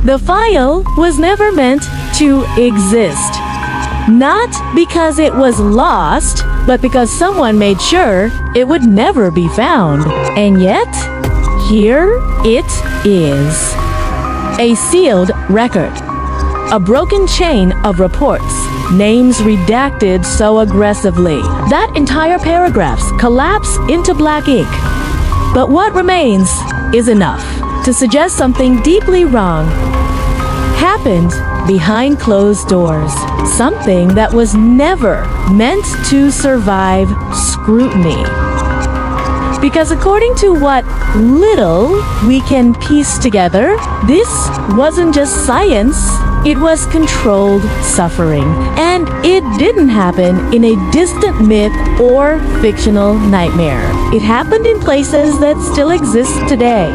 The file was never meant to exist. Not because it was lost, but because someone made sure it would never be found. And yet, here it is. A sealed record. A broken chain of reports. Names redacted so aggressively that entire paragraphs collapse into black ink. But what remains is enough to suggest something deeply wrong happened behind closed doors. Something that was never meant to survive scrutiny. Because according to what little we can piece together, this wasn't just science, it was controlled suffering. And it didn't happen in a distant myth or fictional nightmare. It happened in places that still exist today.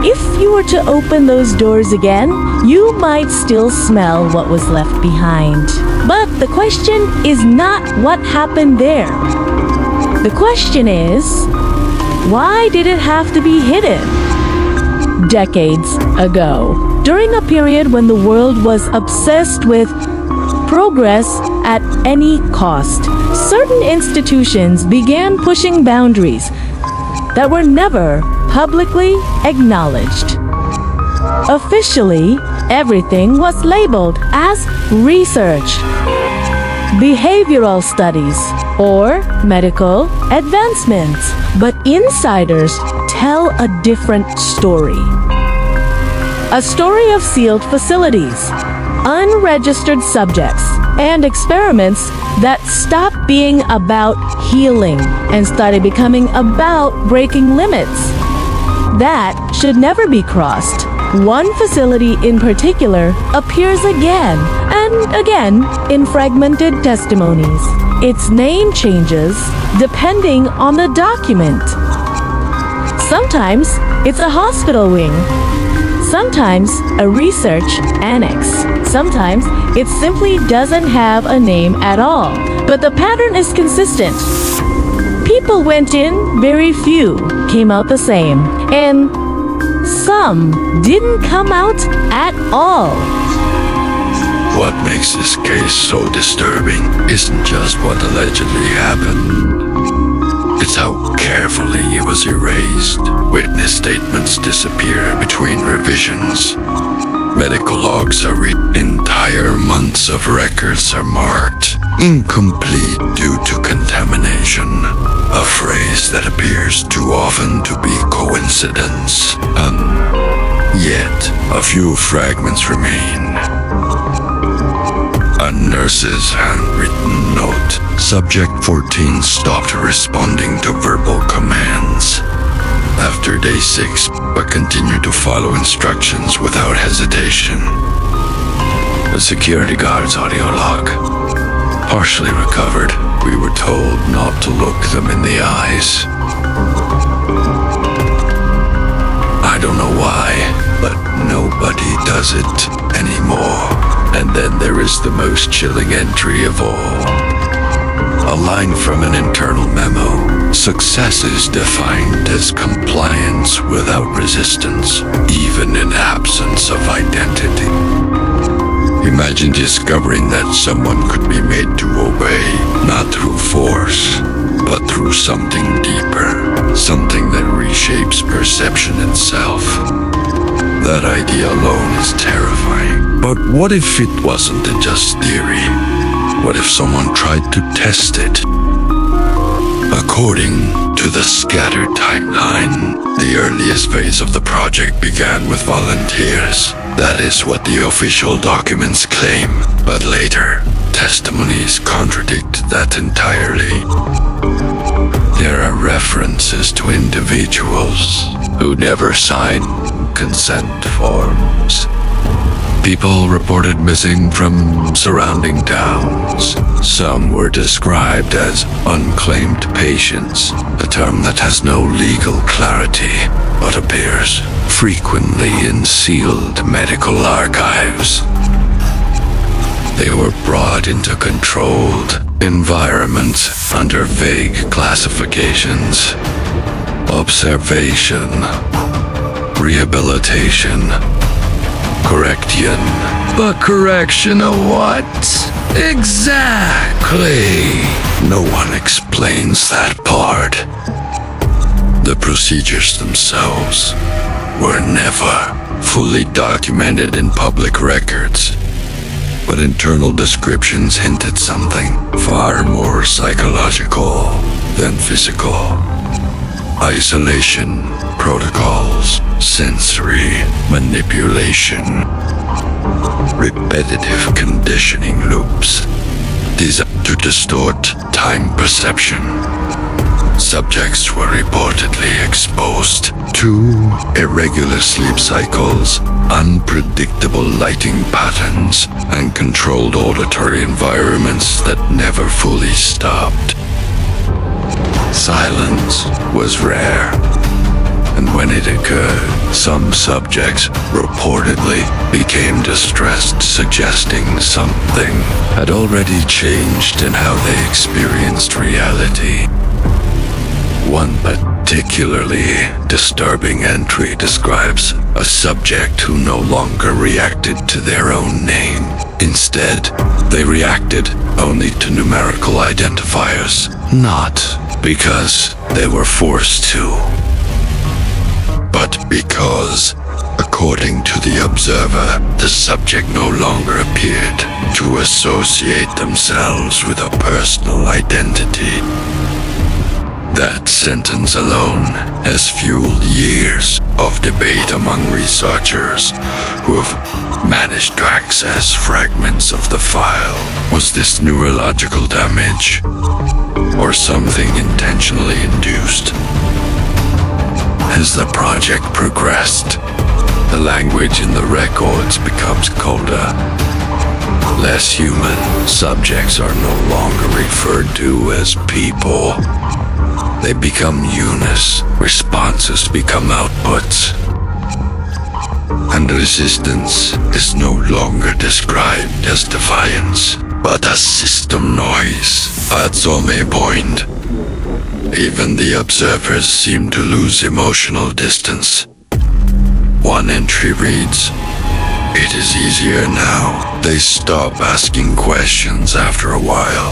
If you were to open those doors again, you might still smell what was left behind. But the question is not what happened there. The question is, why did it have to be hidden? Decades ago, during a period when the world was obsessed with progress at any cost, certain institutions began pushing boundaries that were never publicly acknowledged. Officially, everything was labeled as research, behavioral studies, or medical advancements. But insiders tell a different story. A story of sealed facilities, unregistered subjects, and experiments that stopped being about healing and started becoming about breaking limits that should never be crossed. One facility in particular appears again and again in fragmented testimonies. Its name changes depending on the document. Sometimes it's a hospital wing. Sometimes a research annex. Sometimes it simply doesn't have a name at all. But the pattern is consistent. People went in, very few came out the same. And some didn't come out at all. What makes this case so disturbing isn't just what allegedly happened. It's how carefully it was erased. Witness statements disappear between revisions. Medical logs are read. Entire months of records are marked incomplete due to contamination. A phrase that appears too often to be coincidence. And yet, a few fragments remain. A nurse's handwritten note. Subject 14 stopped responding to verbal commands after day 6, but continued to follow instructions without hesitation. The security guard's audio log. Partially recovered. We were told not to look them in the eyes. I don't know why, but nobody does it anymore. And then there is the most chilling entry of all. A line from an internal memo. Success is defined as compliance without resistance, even in absence of identity. Imagine discovering that someone could be made to obey, not through force, but through something deeper, something that reshapes perception itself. That idea alone is terrifying. But what if it wasn't just theory? What if someone tried to test it? According to the scattered timeline, the earliest phase of the project began with volunteers. That is what the official documents claim. But later, testimonies contradict that entirely. There are references to individuals who never signed consent forms. People reported missing from surrounding towns. Some were described as unclaimed patients, a term that has no legal clarity, but appears frequently in sealed medical archives. They were brought into controlled environments under vague classifications. Observation, rehabilitation, correction. But correction of what? Exactly. No one explains that part. The procedures themselves were never fully documented in public records, but internal descriptions hinted something far more psychological than physical. Isolation protocols, sensory manipulation, repetitive conditioning loops designed to distort time perception. Subjects were reportedly exposed to irregular sleep cycles, unpredictable lighting patterns, and controlled auditory environments that never fully stopped. Silence was rare, and when it occurred, some subjects reportedly became distressed, suggesting something had already changed in how they experienced reality. One particularly disturbing entry describes a subject who no longer reacted to their own name. Instead, they reacted only to numerical identifiers, not because they were forced to, but because, according to the observer, the subject no longer appeared to associate themselves with a personal identity. That sentence alone has fueled years of debate among researchers who have managed to access fragments of the file. Was this neurological damage, or something intentionally induced? As the project progressed, the language in the records becomes colder, less human. Subjects are no longer referred to as people. They become units, responses become outputs. And resistance is no longer described as defiance, but as system noise. At some point, even the observers seem to lose emotional distance. One entry reads, "It is easier now." They stop asking questions after a while.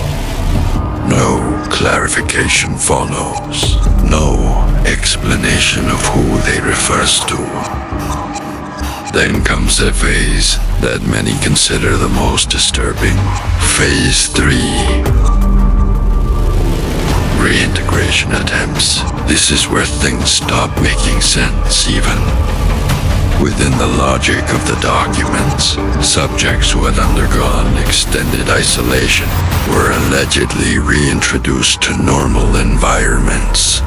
No clarification follows. No explanation of who they refers to. Then comes a phase that many consider the most disturbing. Phase 3. Reintegration attempts. This is where things stop making sense even within the logic of the documents. Subjects who had undergone extended isolation were allegedly reintroduced to normal environments.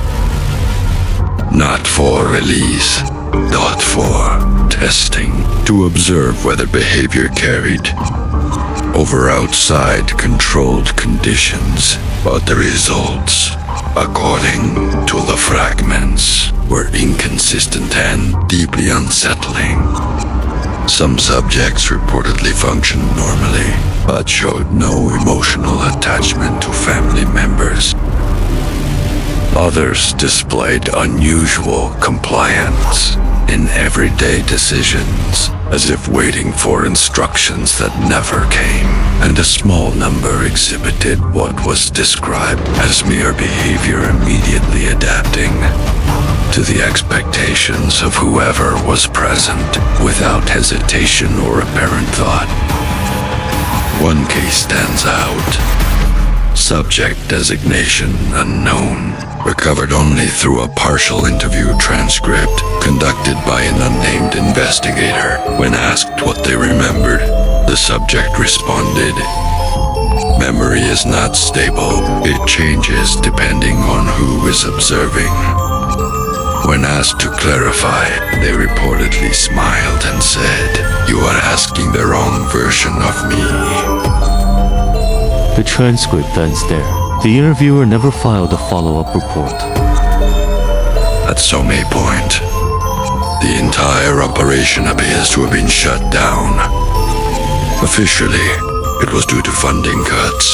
Not for release, not for testing, to observe whether behavior carried over outside controlled conditions. But the results, according to the fragments, were inconsistent and deeply unsettling. Some subjects reportedly functioned normally, but showed no emotional attachment to family members. Others displayed unusual compliance in everyday decisions, as if waiting for instructions that never came, and a small number exhibited what was described as mere behavior immediately adapting to the expectations of whoever was present without hesitation or apparent thought. One case stands out. Subject designation unknown. Recovered only through a partial interview transcript conducted by an unnamed investigator. When asked what they remembered, the subject responded, "Memory is not stable. It changes depending on who is observing." When asked to clarify, they reportedly smiled and said, "You are asking the wrong version of me." The transcript ends there. The interviewer never filed a follow-up report. At some point, the entire operation appears to have been shut down. Officially, it was due to funding cuts.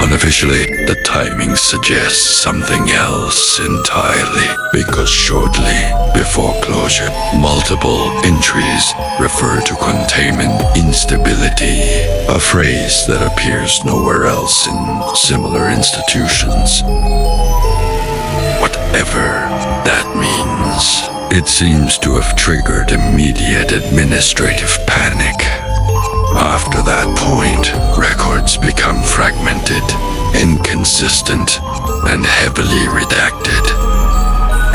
Unofficially, the timing suggests something else entirely, because shortly before closure, multiple entries refer to containment instability, a phrase that appears nowhere else in similar institutions. Whatever that means, it seems to have triggered immediate administrative panic. After that point, records become fragmented, inconsistent, and heavily redacted.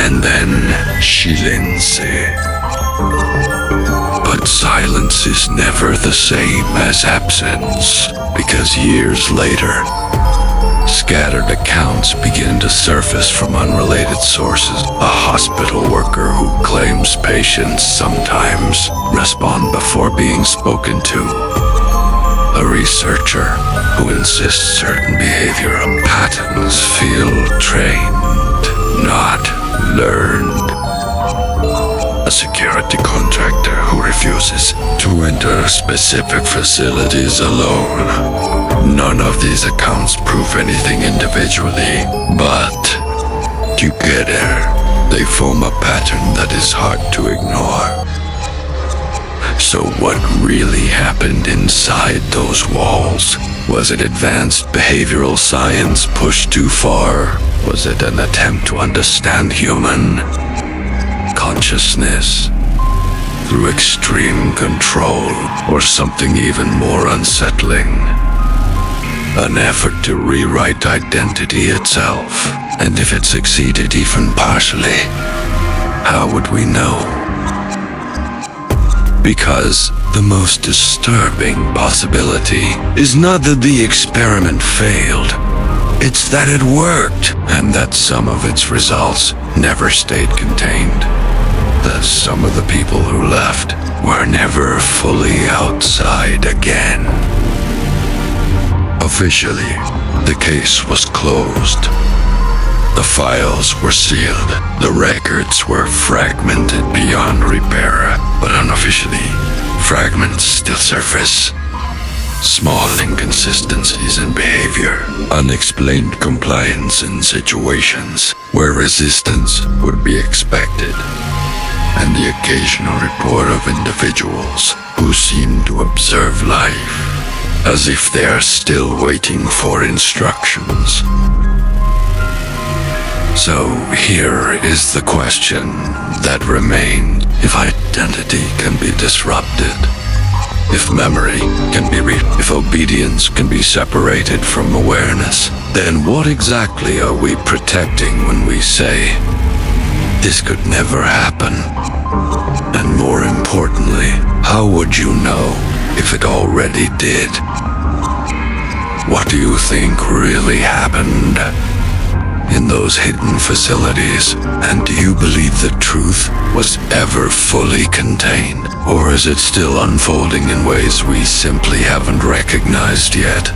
And then silence. But silence is never the same as absence, because years later, scattered accounts begin to surface from unrelated sources. A hospital worker who claims patients sometimes respond before being spoken to. A researcher who insists certain behavioral patterns feel trained, not learned. A security contractor who refuses to enter specific facilities alone. None of these accounts prove anything individually, but together they form a pattern that is hard to ignore. So what really happened inside those walls? Was it advanced behavioral science pushed too far? Was it an attempt to understand human consciousness through extreme control, or something even more unsettling? An effort to rewrite identity itself? And if it succeeded even partially, how would we know? Because the most disturbing possibility is not that the experiment failed. It's that it worked, and that some of its results never stayed contained. That some of the people who left were never fully outside again. Officially, the case was closed. The files were sealed, the records were fragmented beyond repair, but unofficially, fragments still surface. Small inconsistencies in behavior, unexplained compliance in situations where resistance would be expected, and the occasional report of individuals who seem to observe life as if they are still waiting for instructions. So here is the question that remains. If identity can be disrupted, if memory can be if obedience can be separated from awareness, then what exactly are we protecting when we say, this could never happen? And more importantly, how would you know if it already did? What do you think really happened in those hidden facilities? And do you believe the truth was ever fully contained? Or is it still unfolding in ways we simply haven't recognized yet?